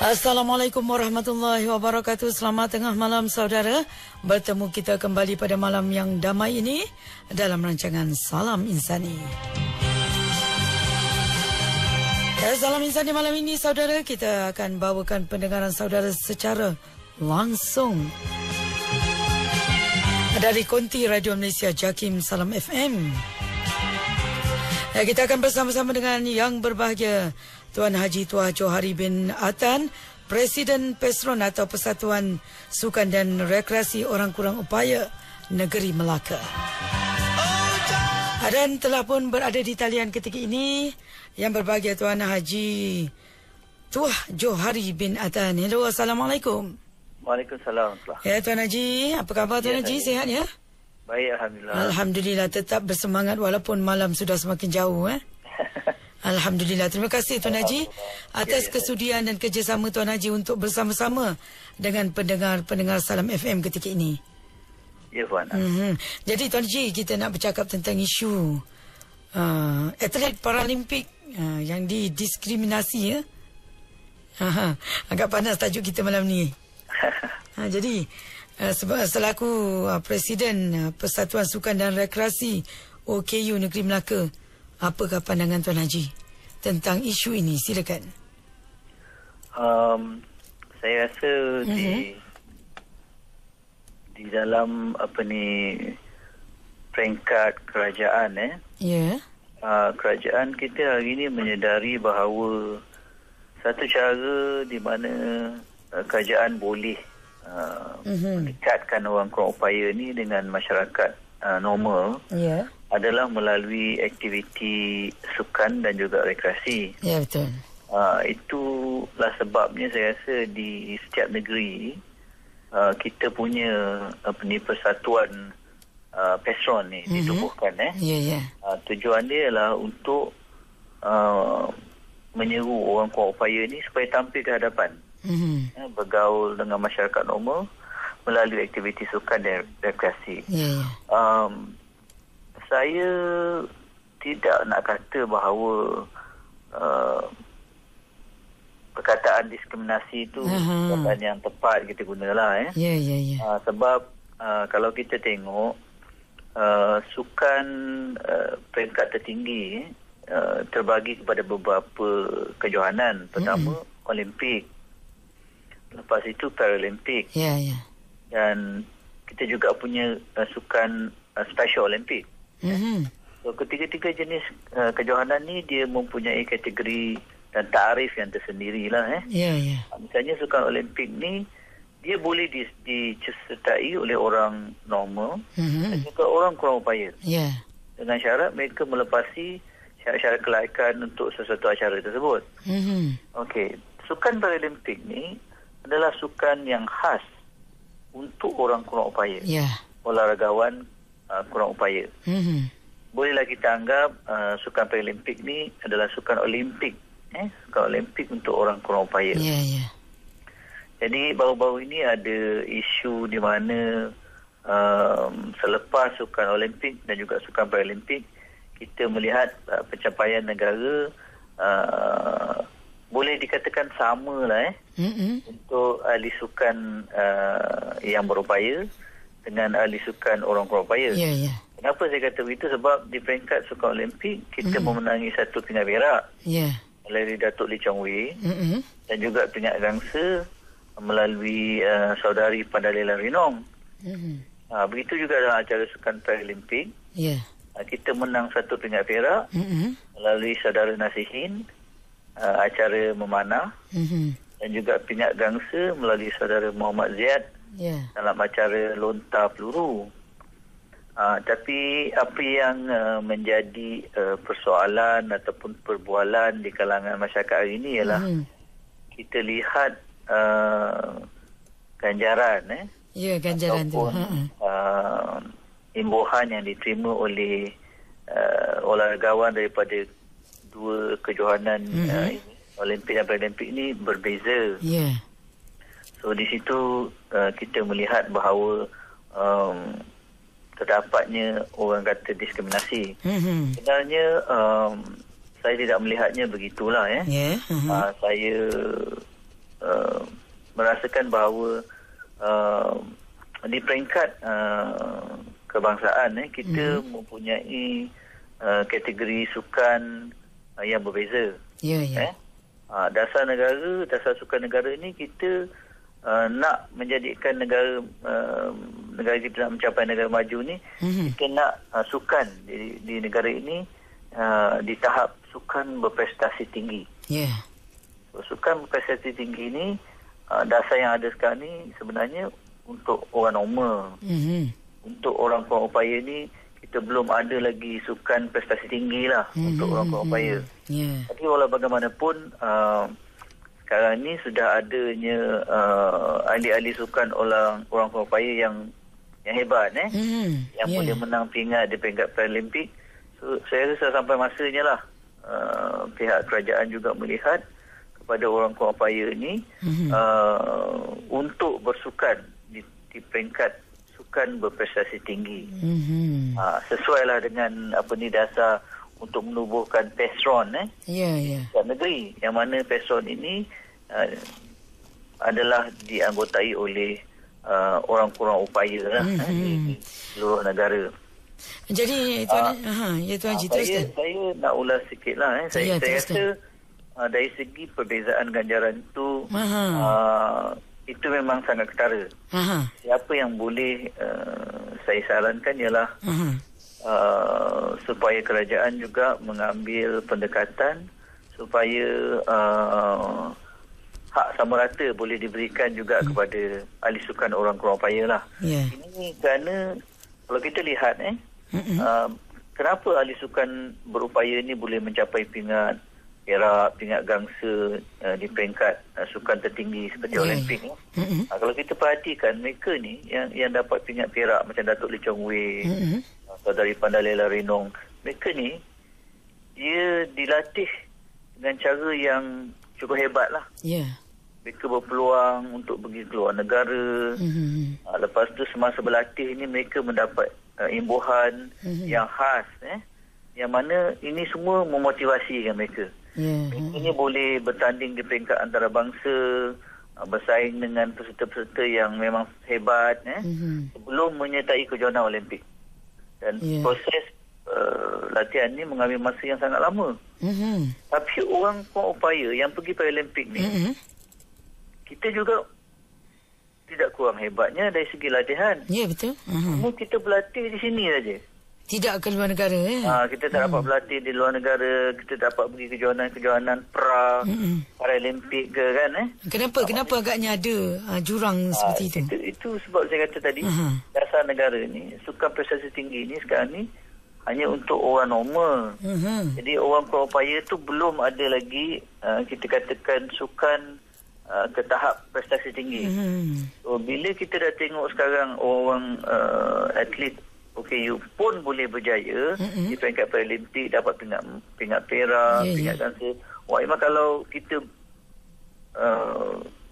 Assalamualaikum warahmatullahi wabarakatuh. Selamat tengah malam saudara. Bertemu kita kembali pada malam yang damai ini dalam rancangan Salam Insani. Salam Insani malam ini saudara, kita akan bawakan pendengaran saudara secara langsung dari konti Radio Malaysia Jakim Salam FM. Kita akan bersama-sama dengan yang berbahagia Tuan Haji Tuah Johari bin Atan, Presiden PESRON atau Persatuan Sukan dan Rekreasi Orang Kurang Upaya Negeri Melaka. Dan telah pun berada di talian ketika ini yang berbahagia Tuan Haji Tuah Johari bin Atan. Hello, Assalamualaikum. Waalaikumsalam. Ya, Tuan Haji, apa khabar Tuan Haji? Sihat ya? Baik, Alhamdulillah. Alhamdulillah, tetap bersemangat walaupun malam sudah semakin jauh. Alhamdulillah. Terima kasih Tuan Haji atas kesudian dan kerjasama Tuan Haji untuk bersama-sama dengan pendengar Salam FM ketika ini. Ya, Puan. Jadi Tuan Haji, kita nak bercakap tentang isu atlet Paralimpik yang didiskriminasi ya. Agak panas tajuk kita malam ni. Jadi selaku Presiden Persatuan Sukan dan Rekreasi OKU Negeri Melaka, apakah pandangan Tuan Haji tentang isu ini? Silakan. Saya rasa di dalam peringkat kerajaan kerajaan kita hari ini menyedari bahawa satu cara di mana kerajaan boleh mendekatkan orang kurang upaya ni dengan masyarakat normal adalah melalui aktiviti sukan dan juga rekreasi. Ya, betul. Itulah sebabnya saya rasa di setiap negeri kita punya persatuan PESRON ni ditubuhkan. Tujuan dia ialah untuk menyeru orang kurang upaya ni supaya tampil ke hadapan, bergaul dengan masyarakat normal melalui aktiviti sukan dan rekreasi. Saya tidak nak kata bahawa perkataan diskriminasi itu perkataan yang tepat kita gunalah. Sebab kalau kita tengok sukan peringkat tertinggi terbagi kepada beberapa kejohanan. Pertama Olimpik, lepas itu Paralimpik, dan kita juga punya sukan Special Olimpik. So, ketiga-tiga jenis kejohanan ni dia mempunyai kategori dan tarif yang tersendiri lah. Misalnya sukan Olimpik ni dia boleh disertai oleh orang normal dan juga orang kurang upaya, dengan syarat mereka melepasi syarat-syarat kelayakan untuk sesuatu acara tersebut. Okey, sukan Paralimpik ni adalah sukan yang khas untuk orang kurang upaya, olahragawan kurang upaya. Bolehlah kita anggap sukan Paralimpik ni adalah sukan Olimpik, sukan Olimpik untuk orang kurang upaya. Jadi baru-baru ini ada isu di mana selepas sukan Olimpik dan juga sukan Paralimpik, kita melihat pencapaian negara boleh dikatakan sama lah untuk ahli sukan yang berupaya dengan ahli sukan orang kurang upaya. Kenapa saya kata begitu? Sebab di peringkat sukan Olimpik kita memenangi satu pingat perak melalui Datuk Lee Chong Wei, dan juga pingat gangsa melalui saudari Pandalela Rinong. Begitu juga dalam acara sukan Paralimpik, kita menang satu pingat perak melalui saudara Nasihin, acara memanah, dan juga pingat gangsa melalui saudara Muhammad Ziad dalam acara lontar peluru. Tapi apa yang menjadi persoalan ataupun perbualan di kalangan masyarakat hari ini ialah kita lihat ganjaran ganjaran ataupun imbuhan yang diterima oleh olahragawan daripada dua kejohanan Olimpik dan Paralimpik ini berbeza. So di situ kita melihat bahawa terdapatnya orang kata diskriminasi. Sebenarnya saya tidak melihatnya begitulah. Saya merasakan bahawa di peringkat kebangsaan kita mempunyai kategori sukan yang berbeza. Dasar sukan negara ini kita nak menjadikan negara kita nak mencapai negara maju ni, kita nak sukan di negara ini di tahap sukan berprestasi tinggi. Sukan berprestasi tinggi ni, dasar yang ada sekarang ni sebenarnya untuk orang normal. Untuk orang kurang upaya ni, kita belum ada lagi sukan prestasi tinggi lah untuk orang kurang upaya. Tapi walau bagaimanapun, sekarang ni sudah adanya ahli-ahli sukan orang kurang upaya yang hebat, yang boleh menang pingat di peringkat Paralimpik. So, saya rasa sampai masanya lah pihak kerajaan juga melihat kepada orang kurang upaya ni untuk bersukan di peringkat sukan berprestasi tinggi. Sesuai lah dengan dasar untuk menubuhkan PESRON kat negeri, yang mana PESRON ini adalah dianggotai oleh orang kurang upaya di seluruh negara. Jadi Tuan Haji, teruskan. Saya nak ulas sikit lah. Saya rasa dari segi perbezaan ganjaran itu, itu memang sangat ketara. Siapa yang boleh saya sarankan ialah supaya kerajaan juga mengambil pendekatan supaya hak sama rata boleh diberikan juga kepada ahli sukan orang kurang upaya lah. Ini kerana kalau kita lihat kenapa ahli sukan berupaya ni boleh mencapai pingat perak, pingat gangsa di peringkat sukan tertinggi seperti Olimpik. Kalau kita perhatikan, mereka ni yang dapat pingat perak macam Datuk Lee Chong Wei, Saudari Pandalela Renong, mereka ni dia dilatih dengan cara yang cukup hebat lah. Mereka berpeluang untuk pergi keluar negara. Lepas tu semasa berlatih ni mereka mendapat imbuhan yang khas, yang mana ini semua memotivasikan mereka. Mereka ni boleh bertanding di peringkat antarabangsa, bersaing dengan peserta-peserta yang memang hebat sebelum menyertai kejohanan Olimpik. Dan proses latihan ni mengambil masa yang sangat lama. Tapi orang kurang upaya yang pergi Paralimpik ni, kita juga tidak kurang hebatnya dari segi latihan. Betul. Semua kita berlatih di sini saja. Tidak ke luar negara. Kita tak dapat berlatih di luar negara. Kita dapat pergi kejohanan pra Paralimpik ke kan. Kenapa agaknya ada jurang seperti itu? Itu sebab saya kata tadi, dasar negara ni, sukan prestasi tinggi ni sekarang ni hanya untuk orang normal. Jadi orang kurang upaya tu belum ada lagi kita katakan sukan ke tahap prestasi tinggi. So, bila kita dah tengok sekarang orang atlet OKU pun boleh berjaya di peringkat Paralimpik, dapat pingat perak, pingat gangsa. Memang kalau kita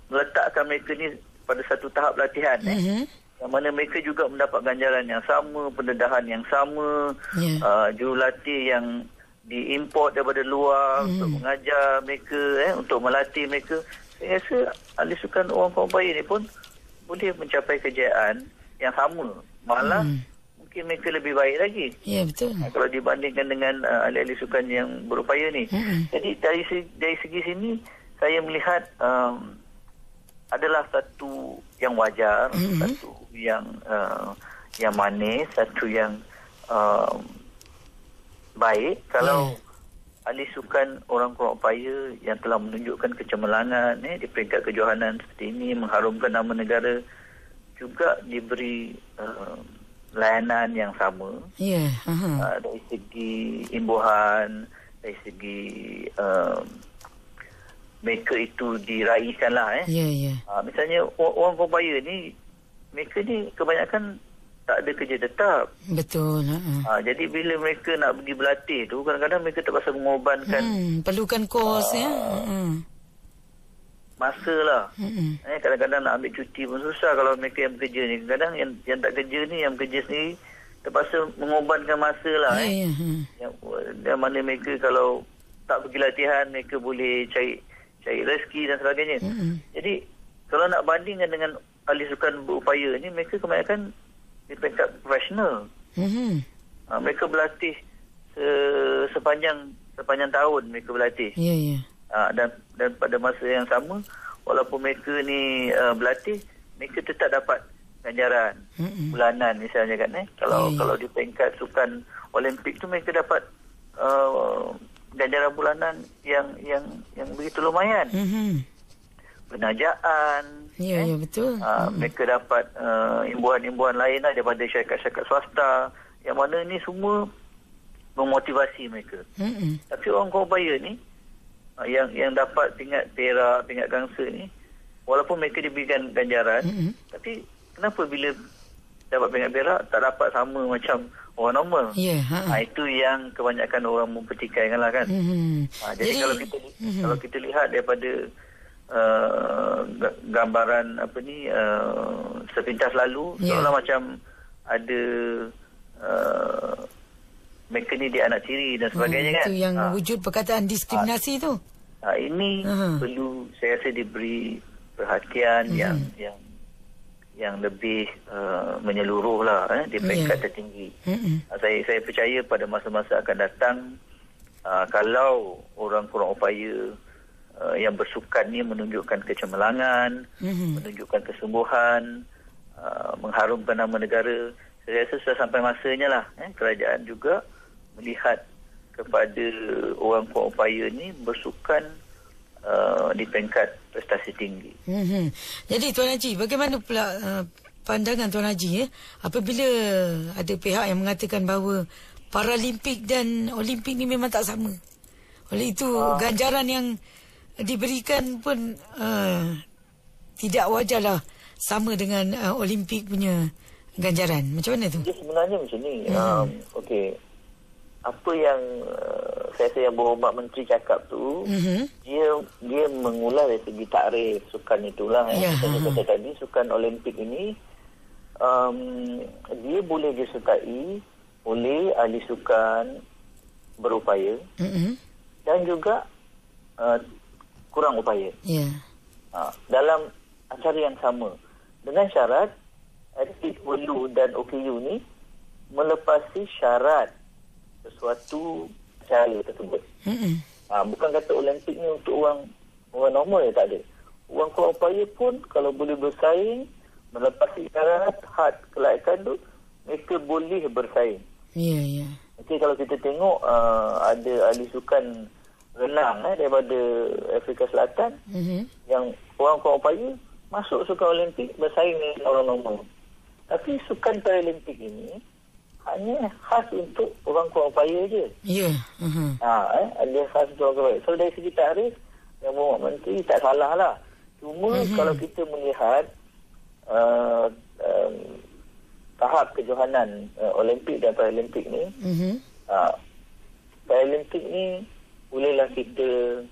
meletakkan mereka ni pada satu tahap latihan, yang mana mereka juga mendapat ganjaran yang sama, pendedahan yang sama, jurulatih yang diimport daripada luar untuk mengajar mereka, untuk melatih mereka. Saya rasa ahli sukan orang kurang upaya ni pun boleh mencapai kejayaan yang sama. Malah mungkin mereka lebih baik lagi. Betul. Kalau dibandingkan dengan ahli-ahli sukan yang berupaya ni. Jadi dari segi sini saya melihat adalah satu yang wajar, satu yang manis, satu yang baik kalau ahli sukan orang kurang upaya yang telah menunjukkan kecemerlangan di peringkat kejohanan seperti ini, mengharumkan nama negara, juga diberi layanan yang sama. Dari segi imbuhan, dari segi mereka itu diraihkan lah. Misalnya orang kurang upaya ni, mereka ni kebanyakan tak ada kerja tetap. Betul. Jadi bila mereka nak pergi berlatih tu, kadang-kadang mereka terpaksa mengorbankan perlukan kos masa lah. Kadang-kadang nak ambil cuti pun susah kalau mereka yang bekerja ni. Kadang yang tak kerja ni, yang bekerja sendiri terpaksa mengorbankan masa lah. Yang mana mereka kalau tak pergi latihan, mereka boleh cari cari rezeki dan sebagainya. Jadi kalau nak bandingkan dengan ahli sukan berupaya ni, mereka kebanyakan di peringkat profesional. Mereka berlatih sepanjang tahun mereka berlatih. Dan pada masa yang sama, walaupun mereka ni berlatih, mereka tetap dapat ganjaran bulanan misalnya kan. Kalau di peringkat sukan Olimpik tu, mereka dapat ganjaran bulanan yang begitu lumayan. Penajaan. Betul. Mereka dapat imbuhan-imbuhan lain lah daripada syarikat-syarikat swasta, yang mana ni semua memotivasi mereka. Tapi orang berupaya ni yang dapat pingat perak, pingat gangsa ni, walaupun mereka diberikan ganjaran, tapi kenapa bila dapat pingat perak tak dapat sama macam orang normal? Itu yang kebanyakan orang mempertikaikan lah kan. Jadi kalau kita lihat daripada gambaran sepintas lalu, seolah macam ada mereka ni dia anak tiri dan sebagainya kan. Itu yang wujud perkataan diskriminasi tu. Ini perlu, saya rasa, diberi perhatian yang lebih menyeluruh lah di peringkat tertinggi. Saya percaya pada masa-masa akan datang, kalau orang kurang upaya yang bersukan ni menunjukkan kecemerlangan, menunjukkan kesungguhan, mengharumkan nama negara, saya rasa sudah sampai masanya lah kerajaan juga melihat kepada orang kurang upaya ni bersukan di peringkat prestasi tinggi. Jadi Tuan Haji, bagaimana pula pandangan Tuan Haji apabila ada pihak yang mengatakan bahawa Paralimpik dan Olimpik ni memang tak sama? Oleh itu ganjaran yang diberikan pun tidak wajarlah sama dengan Olimpik punya ganjaran. Macam mana tu? Sebenarnya macam ni. Okey. Apa yang saya rasa yang berhormat menteri cakap tu, dia mengulas dari segi takrif sukan itulah. Saya kata tadi, sukan Olimpik ini dia boleh disertai oleh ahli sukan berupaya dan juga kurang upaya dalam acara yang sama, dengan syarat FIU dan OKU ni melepasi syarat sesuatu acara tersebut. Bukan kata Olimpik ni untuk orang normal, tak ada. Orang kurang upaya pun kalau boleh bersaing, melepasi syarat had kelayakan tu, mereka boleh bersaing. Okay, kalau kita tengok ada ahli sukan renang daripada Afrika Selatan yang orang kurang upaya masuk sukan Olimpik, bersaing dengan orang normal. Tapi sukan Paralimpik ini hanya khas untuk orang kurang upaya je. Dia khas untuk orang kurang upaya. So dari segi takrif, yang Berhormat Menteri tak salah lah. Cuma kalau kita melihat tahap kejohanan Olimpik dan Paralimpik ni, Paralimpik ni bolehlah kita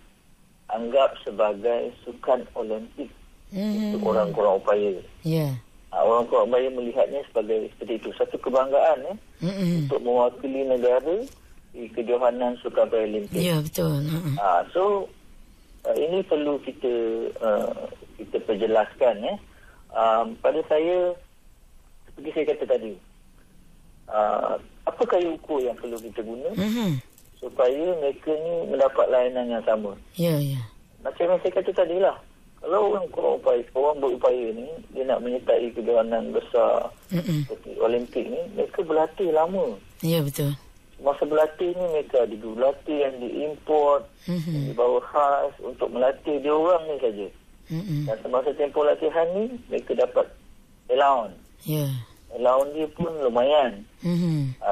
anggap sebagai sukan Olimpik untuk orang kurang upaya. Orang kurang upaya melihatnya sebagai seperti itu, satu kebanggaan untuk mewakili negara di kejohanan sukan Paralimpik. Betul. So ini perlu kita perjelaskan. Pada saya, seperti saya kata tadi, apa kaya ukur yang perlu kita guna supaya mereka ni mendapat layanan yang sama. Macam yang saya kata tadi lah, kalau orang kurang upaya, orang berupaya ni, dia nak menyertai kejohanan besar seperti Olimpik ni, mereka berlatih lama. Betul. Masa berlatih ni mereka ada berlatih yang diimport, dibawa khas untuk melatih dia orang ni saja. Dan semasa tempoh latihan ni, mereka dapat allowance. Allowance dia pun lumayan.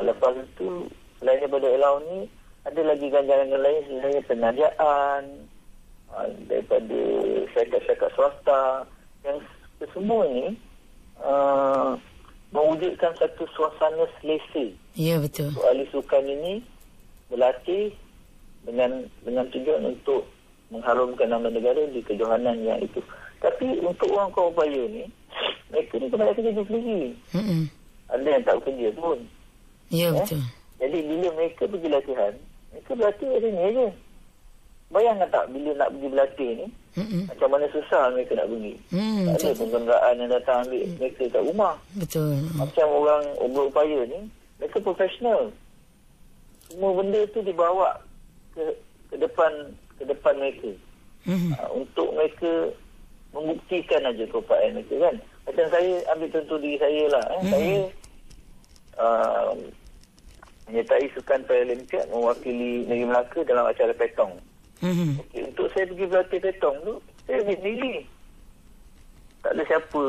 Lepas itu, selain daripada allowance ni, ada lagi ganjaran lain, sebenarnya penajaan daripada syarikat-syarikat swasta, yang semua ni mewujudkan satu suasana selesa. Betul. So, ahli sukan ini berlatih dengan tujuan untuk mengharumkan nama negara di kejohanan yang itu. Tapi untuk orang kurang upaya ni, mereka ni kebanyakan kerja sendiri. Ada yang tak bekerja pun. Betul. Jadi bila mereka pergi latihan, mereka berlatih dari sini aja. bayangkan tak bila nak pergi berlatih ni, macam mana susah mereka nak pergi. Tak ada kenderaan yang datang ambil mereka kat rumah. Betul. Macam orang berupaya ni, mereka profesional. Semua benda tu dibawa ke depan mereka. Untuk mereka membuktikan aja keupayaan mereka kan. Macam saya ambil contoh diri saya lah. Saya menyertai sukan Paralimpiad mewakili Negeri Melaka dalam acara petong. Okay, untuk saya pergi berlatih petong tu, saya pergi sendiri. Tak ada siapa.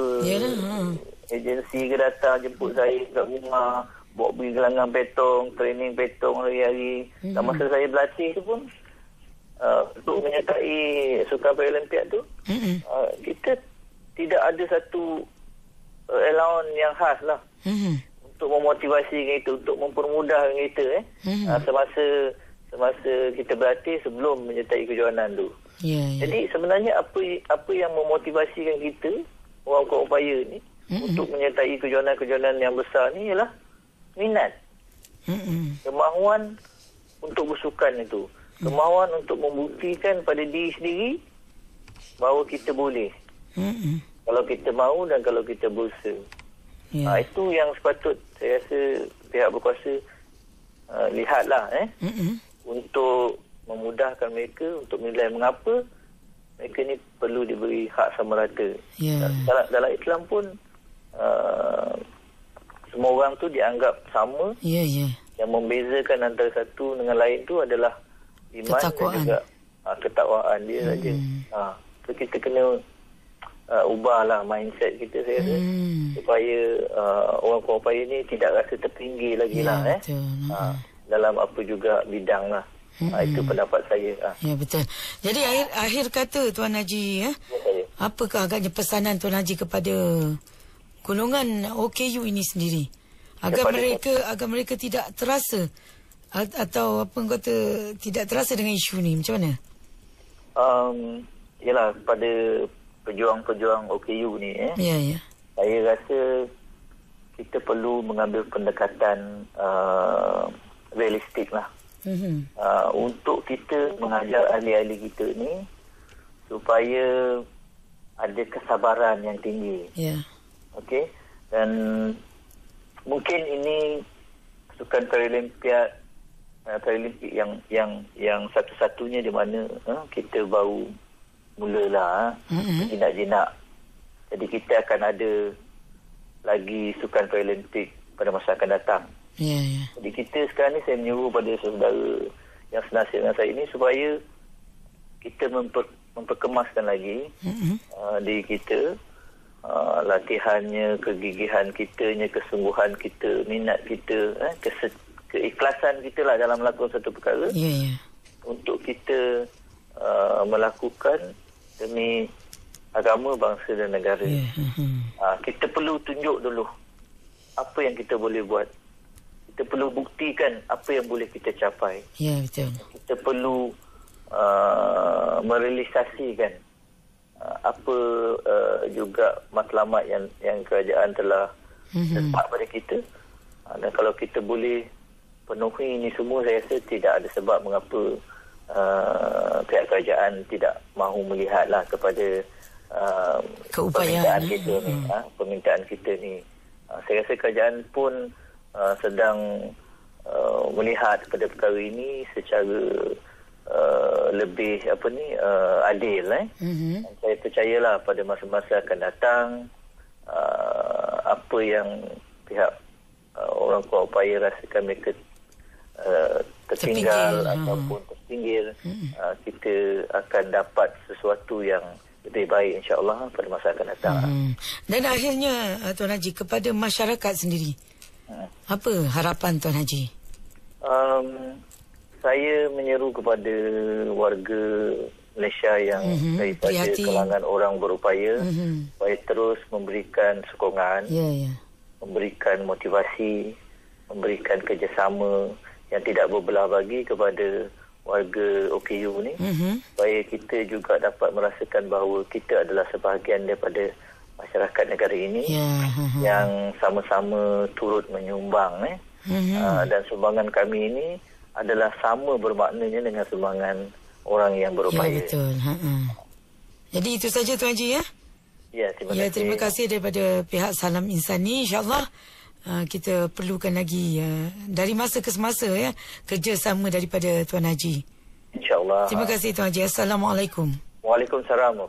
Agensi ke datang jemput saya kat rumah, bawa pergi gelangan petong, training petong hari-hari. Dan masa saya berlatih tu pun, untuk menyertai sukan Paralimpiad tu, kita tidak ada satu allowance yang khas lah untuk memotivasi kita, untuk mempermudah kita semasa kita berlatih sebelum menyertai kejohanan tu. Jadi sebenarnya apa yang memotivasikan kita orang kuat upaya ni untuk menyertai kejohanan-kejohanan yang besar ni ialah minat, kemahuan untuk bersukan itu, kemahuan untuk membuktikan pada diri sendiri bahawa kita boleh. Kalau kita mahu dan kalau kita berusaha. Itu yang sepatut saya rasa pihak berkuasa lihatlah untuk memudahkan mereka untuk menilai mengapa mereka ni perlu diberi hak sama rata. Dalam Islam pun semua orang tu dianggap sama. Yang membezakan antara satu dengan lain tu adalah iman dan juga ketakwaan dia saja. So kita kena ubahlah mindset kita, saya rasa, supaya orang kuat upaya ni tidak rasa terpinggir lagi dalam apa juga bidang lah. Itu pendapat saya. Ya, betul. Jadi akhir kata Tuan Haji, apakah agaknya pesanan Tuan Haji kepada golongan OKU ini sendiri, agar mereka tidak terasa atau apa kata tidak terasa dengan isu ni, macam mana? Yalah, pada pejuang-pejuang OKU ni, saya rasa kita perlu mengambil pendekatan realistik lah. Untuk kita mengajar ahli-ahli kita ni supaya ada kesabaran yang tinggi. Okey, dan mungkin ini sukan Paralimpik yang satu-satunya di mana kita baru mulalah jinak-jinak. Jadi kita akan ada lagi sukan Paralimpik pada masa akan datang. Jadi kita sekarang ni, saya menyuruh pada saudara yang senasib dengan saya ini supaya kita memperkemaskan lagi diri kita, latihannya, kegigihan kitanya, kesungguhan kita, minat kita, keikhlasan kita lah dalam melakukan satu perkara, untuk kita melakukan demi agama, bangsa dan negara. Kita perlu tunjuk dulu apa yang kita boleh buat. Kita perlu buktikan apa yang boleh kita capai. Betul. Kita perlu merealisasikan apa juga matlamat yang kerajaan telah letak pada kita. Dan kalau kita boleh penuhi ini semua, saya rasa tidak ada sebab mengapa pihak kerajaan tidak mahu melihatlah kepada keupayaan permintaan kita ni. Saya rasa kerajaan pun sedang melihat kepada perkara ini secara lebih adil. Saya percayalah pada masa-masa akan datang, apa yang pihak orang kuat upaya rasakan mereka tertinggal ataupun terpinggir, kita akan dapat sesuatu yang lebih baik, insya-Allah, pada masa akan datang. Dan akhirnya Tuan Haji, kepada masyarakat sendiri, apa harapan Tuan Haji? Saya menyeru kepada warga Malaysia yang daripada kalangan orang berupaya supaya terus memberikan sokongan, memberikan motivasi, memberikan kerjasama yang tidak berbelah bagi kepada warga OKU ni, supaya kita juga dapat merasakan bahawa kita adalah sebahagian daripada masyarakat negara ini yang sama-sama turut menyumbang dan sumbangan kami ini adalah sama bermaknanya dengan sumbangan orang yang berupaya. Ya, betul. Jadi itu saja Tuan Haji ya. Ya, terima kasih daripada pihak Salam Insani. InsyaAllah kita perlukan lagi dari masa ke semasa ya kerjasama daripada Tuan Haji. InsyaAllah. Terima kasih Tuan Haji. Assalamualaikum. Waalaikumsalam.